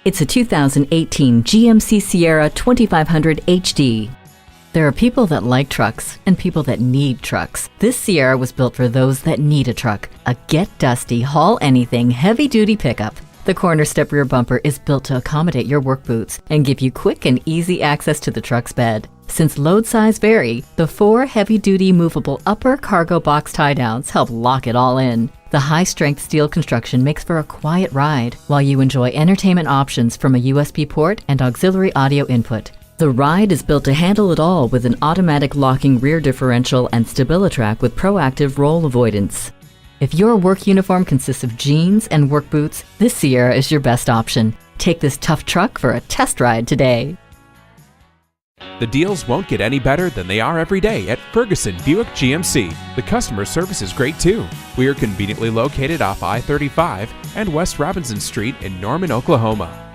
It's a 2018 GMC Sierra 2500 HD. There are people that like trucks and people that need trucks. This Sierra was built for those that need a truck, a get-dusty, haul-anything, heavy-duty pickup. The corner step rear bumper is built to accommodate your work boots and give you quick and easy access to the truck's bed. Since load size vary, the 4 heavy-duty movable upper cargo box tie-downs help lock it all in. The high-strength steel construction makes for a quiet ride, while you enjoy entertainment options from a USB port and auxiliary audio input. The ride is built to handle it all with an automatic locking rear differential and StabiliTrak with proactive roll avoidance. If your work uniform consists of jeans and work boots, this Sierra is your best option. Take this tough truck for a test ride today. The deals won't get any better than they are every day at Ferguson Buick GMC. The customer service is great too. We are conveniently located off I-35 and West Robinson Street in Norman, Oklahoma.